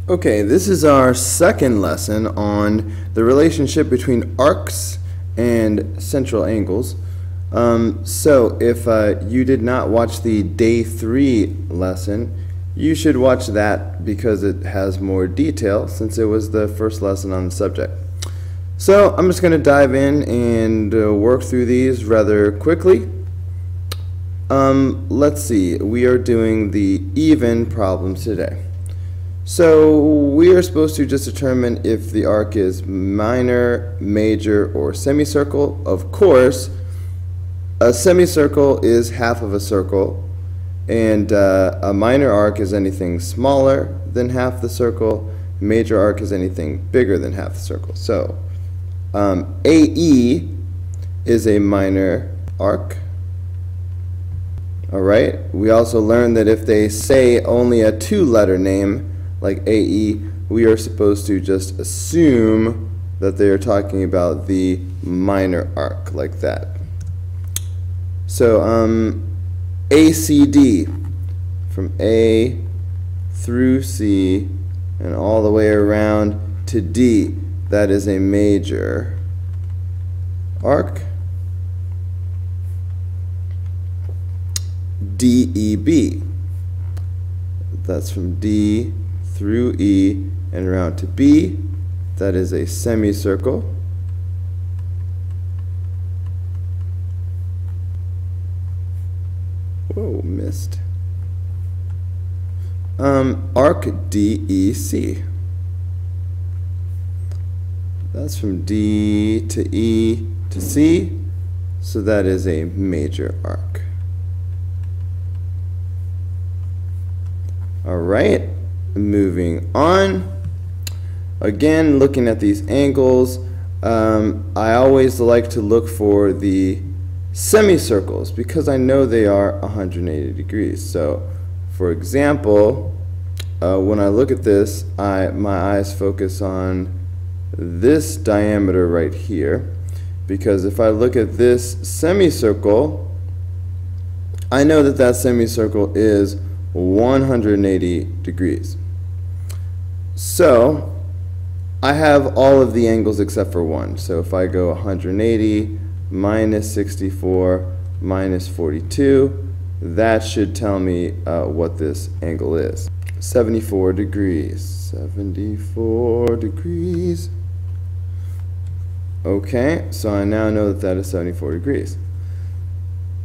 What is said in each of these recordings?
Okay, this is our second lesson on the relationship between arcs and central angles. So if you did not watch the day 3 lesson, you should watch that because it has more detail since it was the first lesson on the subject. So I'm just going to dive in and work through these rather quickly. Let's see, we are doing the even problems today. So we are supposed to just determine if the arc is minor, major, or semicircle. Of course, a semicircle is half of a circle, and a minor arc is anything smaller than half the circle. Major arc is anything bigger than half the circle. So AE is a minor arc. Alright, we also learned that if they say only a 2-letter name, like AE, we are supposed to just assume that they are talking about the minor arc, like that. So ACD, from A through C and all the way around to D, that is a major arc. DEB, that's from D through E and around to B, that is a semicircle. Whoa, missed. Arc DEC, that's from D to E to C, so that is a major arc. Alright, moving on. Again, looking at these angles, I always like to look for the semicircles because I know they are 180 degrees. So, for example, when I look at this, my eyes focus on this diameter right here, because if I look at this semicircle, I know that that semicircle is 180 degrees. So I have all of the angles except for one. So if I go 180 minus 64 minus 42, that should tell me what this angle is. 74 degrees. 74 degrees. Okay, so I now know that that is 74 degrees.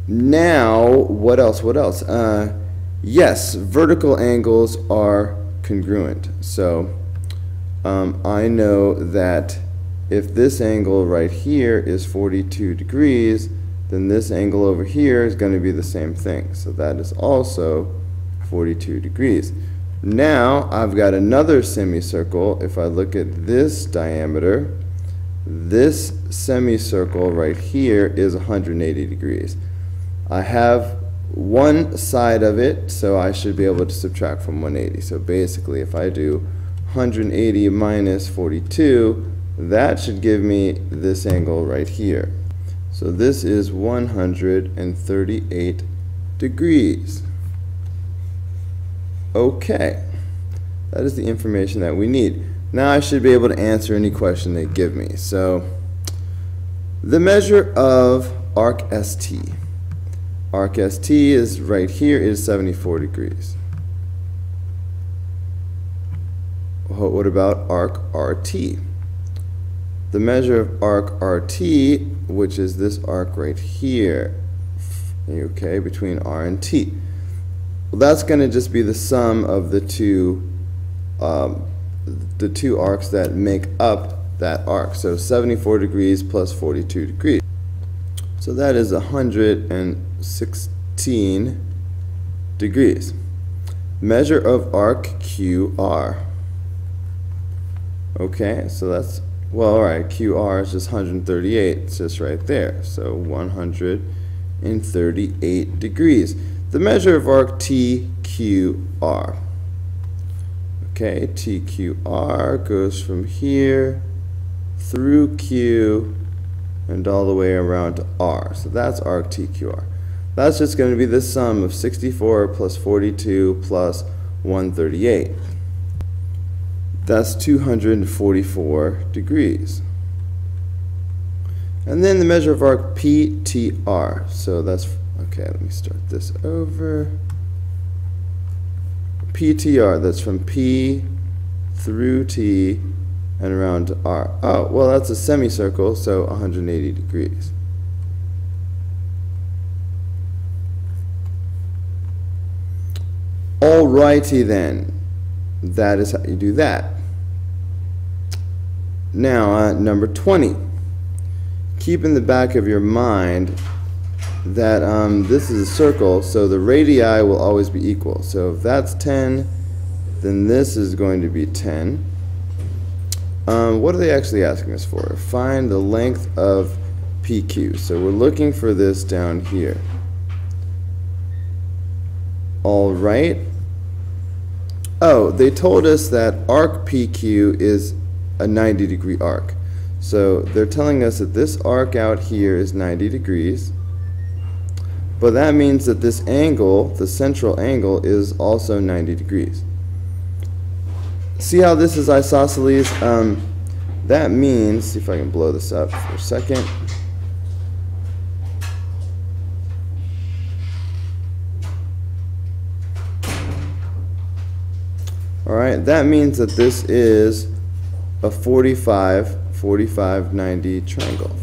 Now, what else? What else? Yes, vertical angles are congruent. So I know that if this angle right here is 42 degrees, then this angle over here is going to be the same thing. So that is also 42 degrees. Now I've got another semicircle. If I look at this diameter, this semicircle right here is 180 degrees. I have one side of it, so I should be able to subtract from 180. So basically, if I do 180 minus 42, that should give me this angle right here. So this is 138 degrees. Okay, that is the information that we need. Now I should be able to answer any question they give me. So the measure of arc ST. Arc ST is right here, is 74 degrees. What about arc RT? The measure of arc RT, which is this arc right here, okay, between R and T. Well, that's going to just be the sum of the two arcs that make up that arc. So 74 degrees plus 42 degrees. So that is 116 degrees. Measure of arc QR. Okay, so that's, well, alright, QR is just 138. It's just right there. So 138 degrees. The measure of arc TQR. Okay, TQR goes from here through Q and all the way around to R. So that's arc TQR. That's just going to be the sum of 64 plus 42 plus 138. That's 244 degrees. And then the measure of arc PTR. So that's, okay, let me start this over. PTR, that's from P through T and around to R. Oh, well, that's a semicircle, so 180 degrees. Alrighty then. That is how you do that. Now, number 20. Keep in the back of your mind that this is a circle, so the radii will always be equal. So if that's 10, then this is going to be 10. What are they actually asking us for? Find the length of PQ. So we're looking for this down here. All right. Oh, they told us that arc PQ is a 90-degree arc. So they're telling us that this arc out here is 90 degrees. But that means that this angle, the central angle, is also 90 degrees. See how this is isosceles? That means, see if I can blow this up for a second. Alright, that means that this is a 45-90 triangle.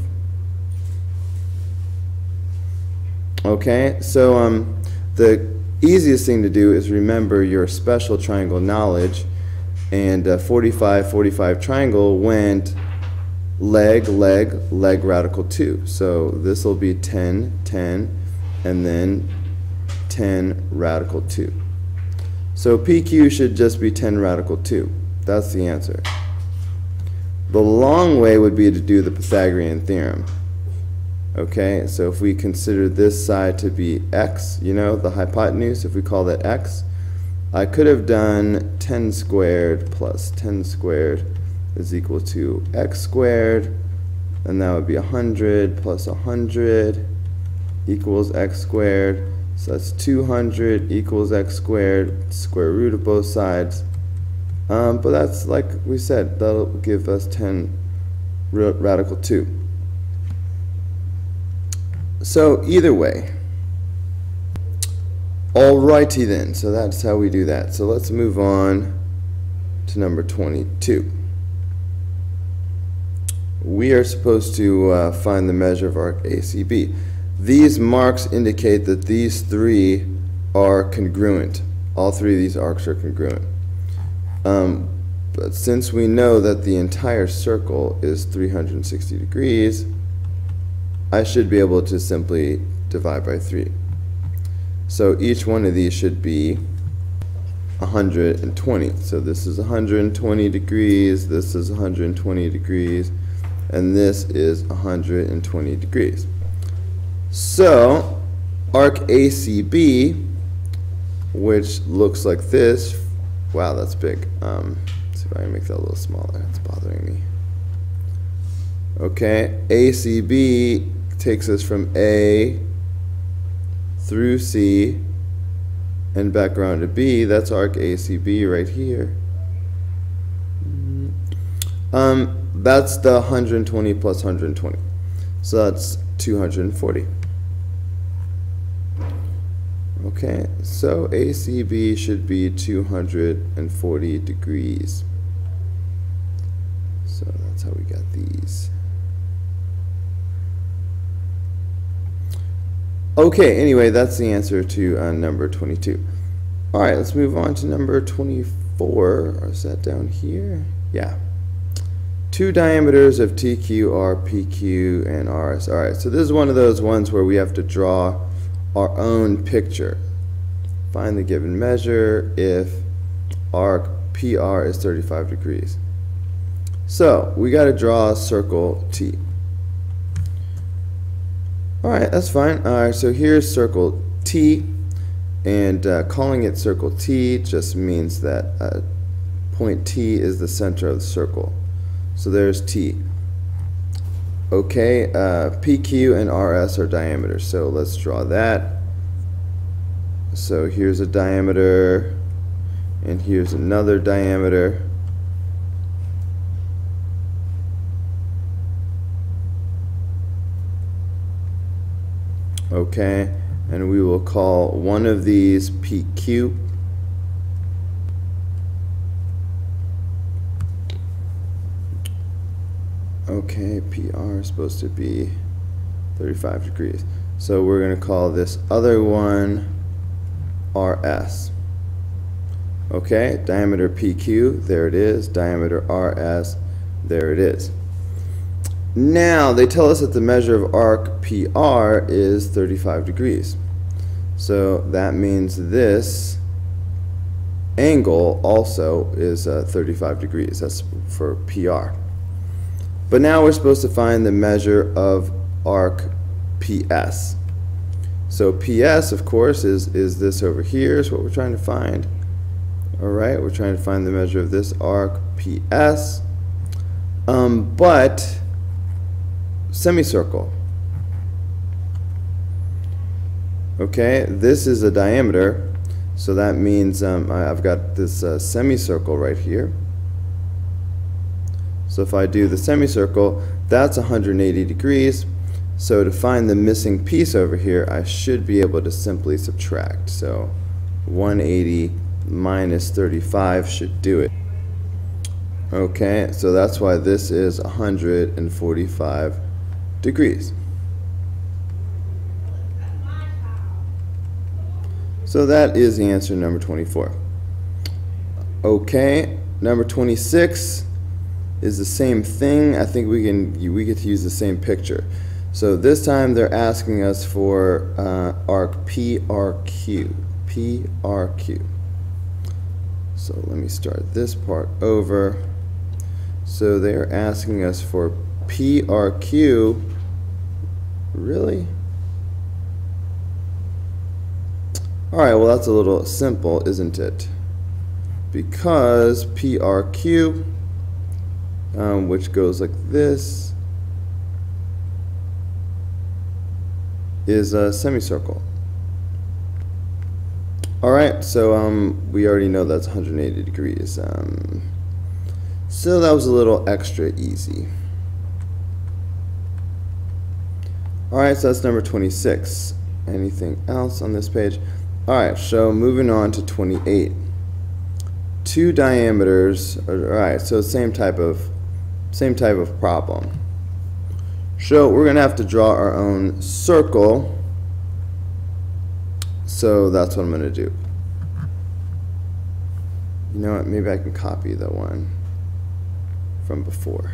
Okay, so the easiest thing to do is remember your special triangle knowledge, and 45-45 triangle went leg, leg, leg radical 2. So this will be 10, 10, and then 10 radical 2. So PQ should just be 10 radical 2. That's the answer. The long way would be to do the Pythagorean theorem. Okay, so if we consider this side to be x, you know, the hypotenuse, if we call that x, I could have done 10 squared plus 10 squared is equal to x squared, and that would be 100 plus 100 equals x squared. So that's 200 equals x squared, square root of both sides. But that's, like we said, that'll give us 10 radical 2. So either way. Alrighty then, so that's how we do that. So let's move on to number 22. We are supposed to find the measure of arc ACB. These marks indicate that these three are congruent. All three of these arcs are congruent. But since we know that the entire circle is 360 degrees, I should be able to simply divide by 3. So each one of these should be 120. So this is 120 degrees, this is 120 degrees, and this is 120 degrees. So arc ACB, which looks like this, wow, that's big. Let's see if I can make that a little smaller. It's bothering me. Okay, ACB takes us from A through C and back around to B. That's arc ACB right here. That's the 120 plus 120. So that's 240. Okay, so ACB should be 240 degrees. So that's how we got these. Okay, anyway, that's the answer to number 22. All right, let's move on to number 24. Or is that down here? Yeah. Two diameters of TQ are PQ and RS. All right, so this is one of those ones where we have to draw our own picture. Find the given measure if arc PR is 35 degrees. So we got to draw a circle T. Alright, that's fine. Alright, so here's circle T, and calling it circle T just means that point T is the center of the circle. So there's T. Okay, PQ and RS are diameters, so let's draw that. So here's a diameter, and here's another diameter. Okay, and we will call one of these PQ. Okay, PR is supposed to be 35 degrees. So we're going to call this other one RS. Okay, diameter PQ, there it is. Diameter RS, there it is. Now, they tell us that the measure of arc PR is 35 degrees. So that means this angle also is 35 degrees. That's for PR. But now we're supposed to find the measure of arc PS. So PS, of course, is this over here, is what we're trying to find. Alright, we're trying to find the measure of this arc PS. But semicircle. Okay, this is a diameter, so that means I've got this semicircle right here. So if I do the semicircle, that's 180 degrees. So to find the missing piece over here, I should be able to simply subtract. So 180 minus 35 should do it. Okay, so that's why this is 145 degrees. So that is the answer, number 24. Okay, number 26 is the same thing. I think we get to use the same picture. So this time they're asking us for arc PRQ. PRQ. So let me start this part over. So they're asking us for PRQ. Really? Alright, well that's a little simple, isn't it? Because PRQ, which goes like this, is a semicircle. Alright, so we already know that's 180 degrees. So that was a little extra easy. Alright, so that's number 26. Anything else on this page? Alright, so moving on to 28. Two diameters. Alright, so same type of problem. So we're going to have to draw our own circle. So that's what I'm going to do. You know what, maybe I can copy the one from before.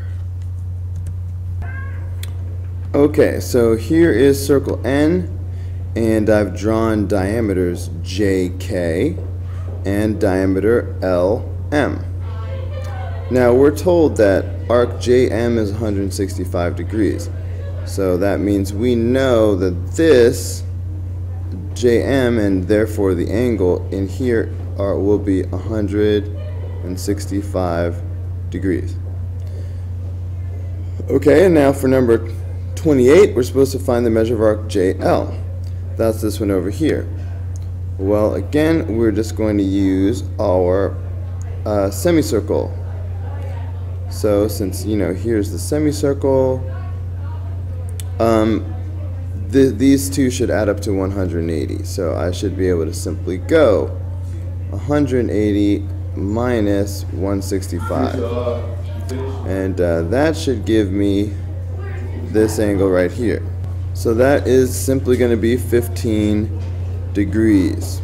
Okay, so here is circle N, and I've drawn diameters JK and diameter LM. Now we're told that arc JM is 165 degrees. So that means we know that this JM, and therefore the angle in here will be 165 degrees. Okay, and now for number 28, we're supposed to find the measure of arc JL. That's this one over here. Well, again, we're just going to use our semicircle. So since, you know, here's the semicircle, these two should add up to 180. So I should be able to simply go 180 minus 165. And that should give me this angle right here. So that is simply going to be 15 degrees.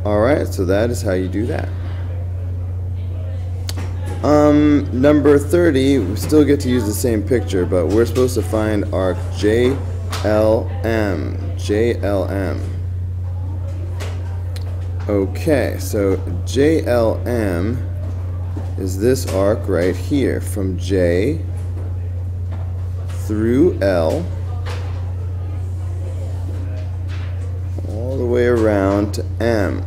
Alright, so that is how you do that. Number 30, we still get to use the same picture, but we're supposed to find arc JLM. JLM. Okay, so JLM is this arc right here from J through L all the way around to M.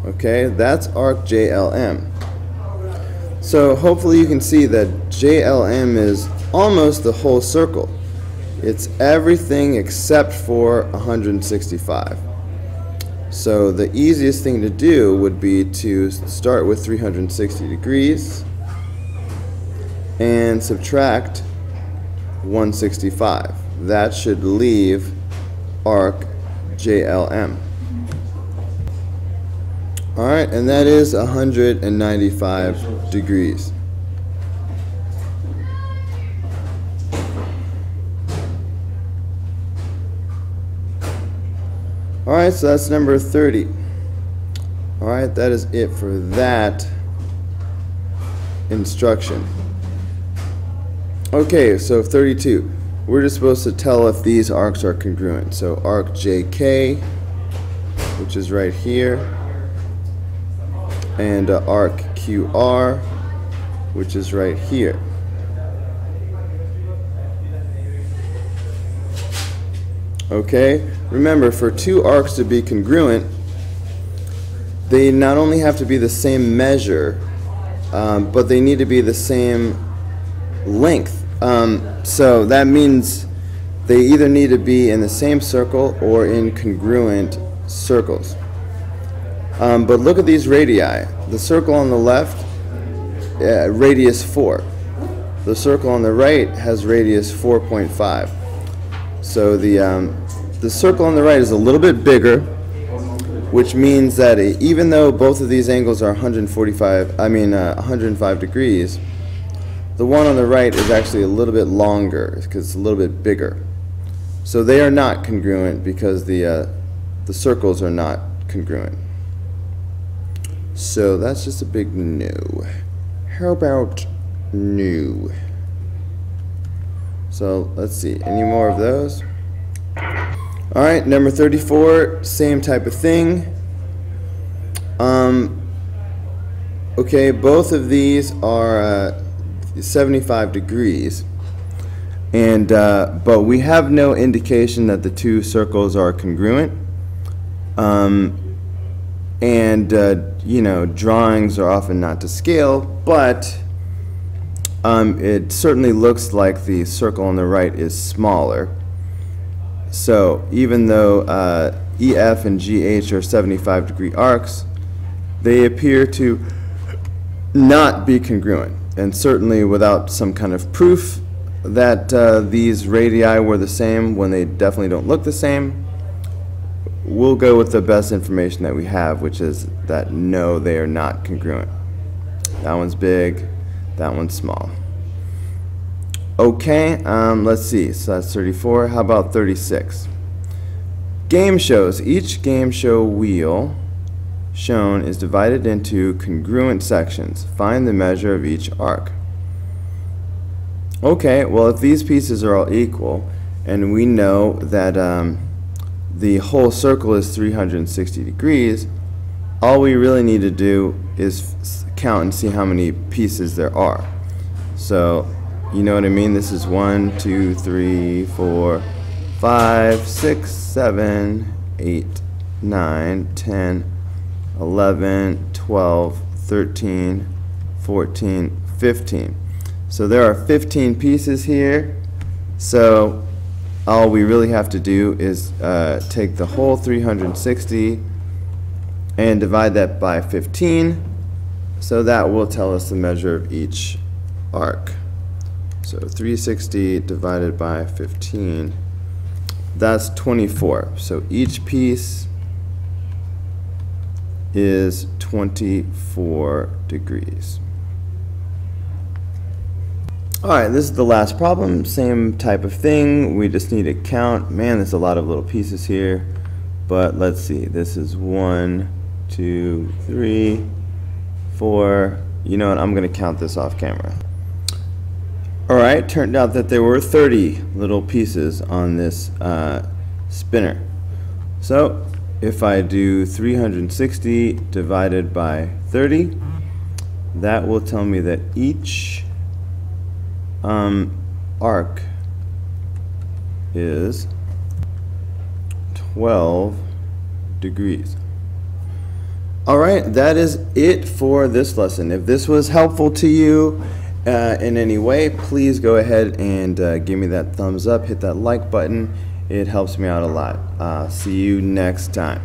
Okay, that's arc JLM. So hopefully you can see that JLM is almost the whole circle. It's everything except for 165. So the easiest thing to do would be to start with 360 degrees and subtract 165. That should leave arc JLM. Alright, and that is 195 degrees. Alright, so that's number 30. Alright, that is it for that instruction. Okay, so 32. We're just supposed to tell if these arcs are congruent. So arc JK, which is right here, and arc QR, which is right here. Okay, remember, for two arcs to be congruent, they not only have to be the same measure, but they need to be the same length. So that means they either need to be in the same circle or in congruent circles. But look at these radii. The circle on the left, radius 4. The circle on the right has radius 4.5. So the circle on the right is a little bit bigger, which means that even though both of these angles are 105 degrees, the one on the right is actually a little bit longer because it's a little bit bigger. So they are not congruent because the circles are not congruent. So that's just a big no. How about no? So let's see, any more of those? Alright, number 34, same type of thing. Okay, both of these are 75 degrees, and but we have no indication that the two circles are congruent. You know, drawings are often not to scale, but it certainly looks like the circle on the right is smaller. So even though EF and GH are 75 degree arcs, they appear to not be congruent. And certainly without some kind of proof that these radii were the same when they definitely don't look the same, we'll go with the best information that we have, which is that no, they are not congruent. That one's big, that one's small. Okay, let's see, so that's 34. How about 36? Game shows. Each game show wheel shown is divided into congruent sections. Find the measure of each arc. Okay, well, if these pieces are all equal, and we know that the whole circle is 360 degrees, all we really need to do is count and see how many pieces there are. So, you know what I mean? This is 1, 2, 3, 4, 5, 6, 7, 8, 9, 10, 11, 12, 13, 14, 15. So there are 15 pieces here. So all we really have to do is take the whole 360 and divide that by 15. So that will tell us the measure of each arc. So 360 divided by 15, that's 24. So each piece is 24 degrees. Alright, this is the last problem, same type of thing. We just need to count. Man, there's a lot of little pieces here, but let's see. This is 1, 2, 3, 4. You know what, I'm going to count this off camera. Alright, turned out that there were 30 little pieces on this spinner. So if I do 360 divided by 30, that will tell me that each arc is 12 degrees. Alright, that is it for this lesson. If this was helpful to you in any way, please go ahead and give me that thumbs up, hit that like button. It helps me out a lot. See you next time.